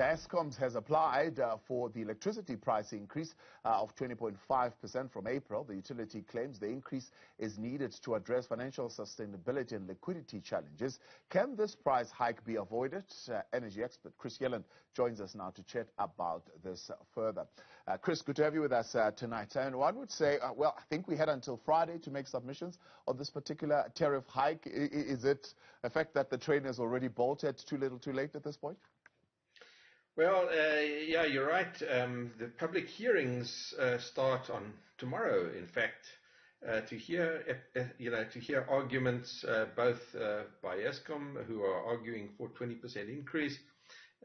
Eskom has applied for the electricity price increase of 20.5% from April. The utility claims the increase is needed to address financial sustainability and liquidity challenges. Can this price hike be avoided? Energy expert Chris Yelland joins us now to chat about this further. Chris, good to have you with us tonight. And one would say, well, I think we had until Friday to make submissions on this particular tariff hike. Is it a fact that the train has already bolted too little too late at this point? Well, yeah, you're right. The public hearings start on tomorrow. In fact, to hear arguments both by Eskom, who are arguing for 20% increase,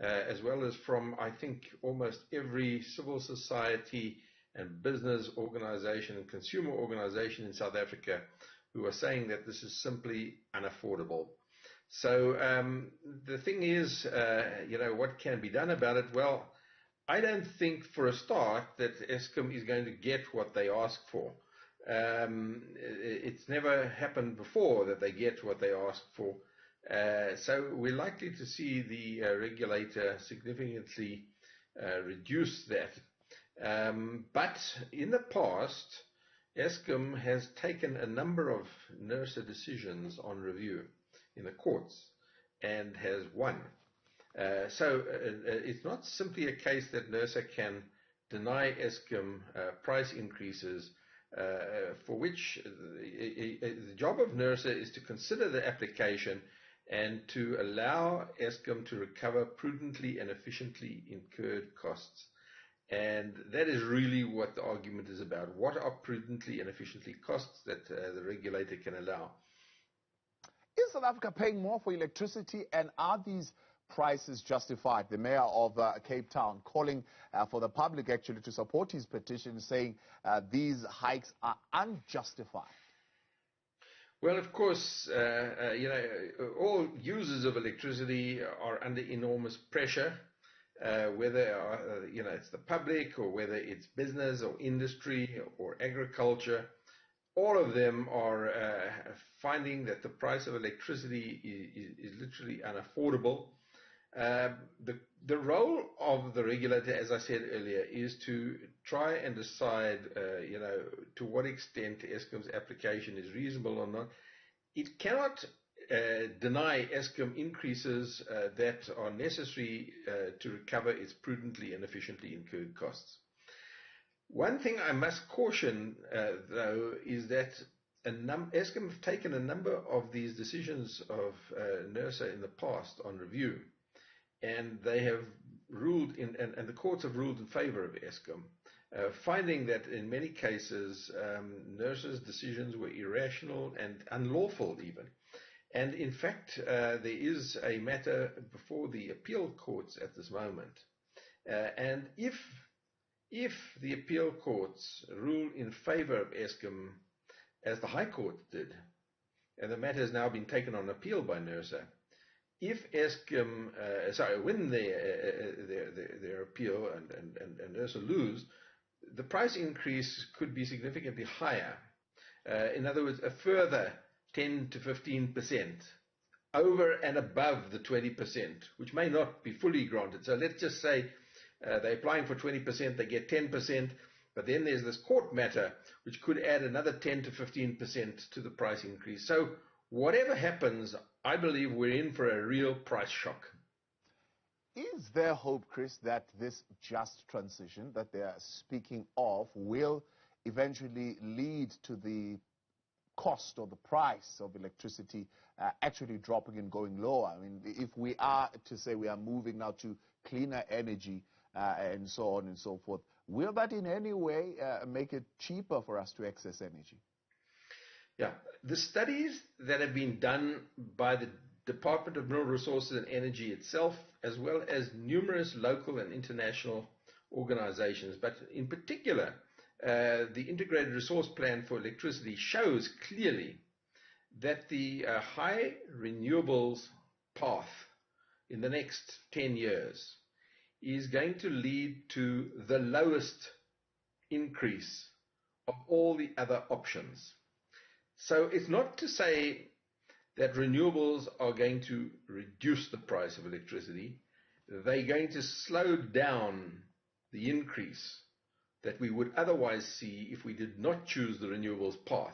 as well as from, I think, almost every civil society and business organization and consumer organization in South Africa, who are saying that this is simply unaffordable. So the thing is, what can be done about it? Well, I don't think for a start that Eskom is going to get what they ask for. It's never happened before that they get what they ask for. So we're likely to see the regulator significantly reduce that. But in the past, Eskom has taken a number of NERSA decisions on review in the courts and has won. So it's not simply a case that NERSA can deny Eskom price increases, for which the job of NERSA is to consider the application and to allow Eskom to recover prudently and efficiently incurred costs. And that is really what the argument is about. What are prudently and efficiently costs that the regulator can allow? Is South Africa paying more for electricity, and are these prices justified? The mayor of Cape Town calling for the public actually to support his petition, saying these hikes are unjustified. Well, of course, all users of electricity are under enormous pressure, whether it's the public or whether it's business or industry or agriculture. All of them are finding that the price of electricity is literally unaffordable. The role of the regulator, as I said earlier, is to try and decide, to what extent Eskom's application is reasonable or not. It cannot deny Eskom increases that are necessary to recover its prudently and efficiently incurred costs. One thing I must caution, though, is that Eskom have taken a number of these decisions of NERSA in the past on review, and they have ruled and the courts have ruled in favor of Eskom, finding that in many cases NERSA's decisions were irrational and unlawful even. And in fact, there is a matter before the appeal courts at this moment, and if the appeal courts rule in favor of Eskom, as the High Court did, and the matter has now been taken on appeal by NERSA, if Eskom, win their appeal and NERSA lose, the price increase could be significantly higher. In other words, a further 10 to 15% over and above the 20%, which may not be fully granted. So let's just say they're applying for 20%, they get 10%, but then there's this court matter which could add another 10 to 15% to the price increase. So whatever happens, I believe we're in for a real price shock. Is there hope, Chris, that this just transition that they are speaking of will eventually lead to the cost or the price of electricity actually dropping and going lower? I mean, if we are to say we are moving now to cleaner energy and so on and so forth, will that in any way make it cheaper for us to access energy? Yeah, the studies that have been done by the Department of Mineral Resources and Energy itself, as well as numerous local and international organizations, but in particular the Integrated Resource Plan for Electricity, shows clearly that the high renewables path in the next 10 years is going to lead to the lowest increase of all the other options. So it's not to say that renewables are going to reduce the price of electricity. they're going to slow down the increase that we would otherwise see if we did not choose the renewables path.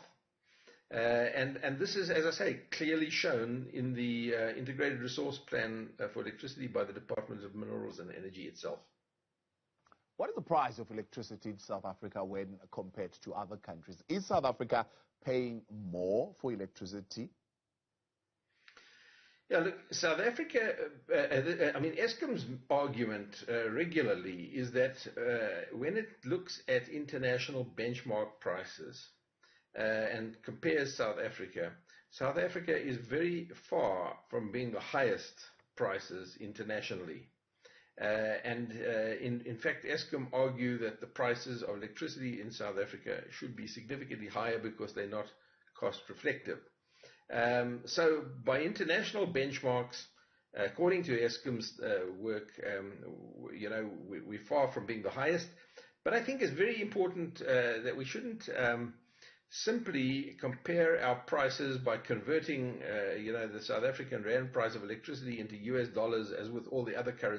And this is, as I say, clearly shown in the Integrated Resource Plan for Electricity by the Department of Minerals and Energy itself. What is the price of electricity in South Africa when compared to other countries? Is South Africa paying more for electricity? Yeah, look, South Africa, I mean, Eskom's argument regularly is that when it looks at international benchmark prices and compares South Africa is very far from being the highest prices internationally. In fact, Eskom argue that the prices of electricity in South Africa should be significantly higher because they're not cost reflective. So by international benchmarks, according to Eskom's work, we're far from being the highest. But I think it's very important that we shouldn't simply compare our prices by converting, the South African rand price of electricity into US dollars, as with all the other currencies.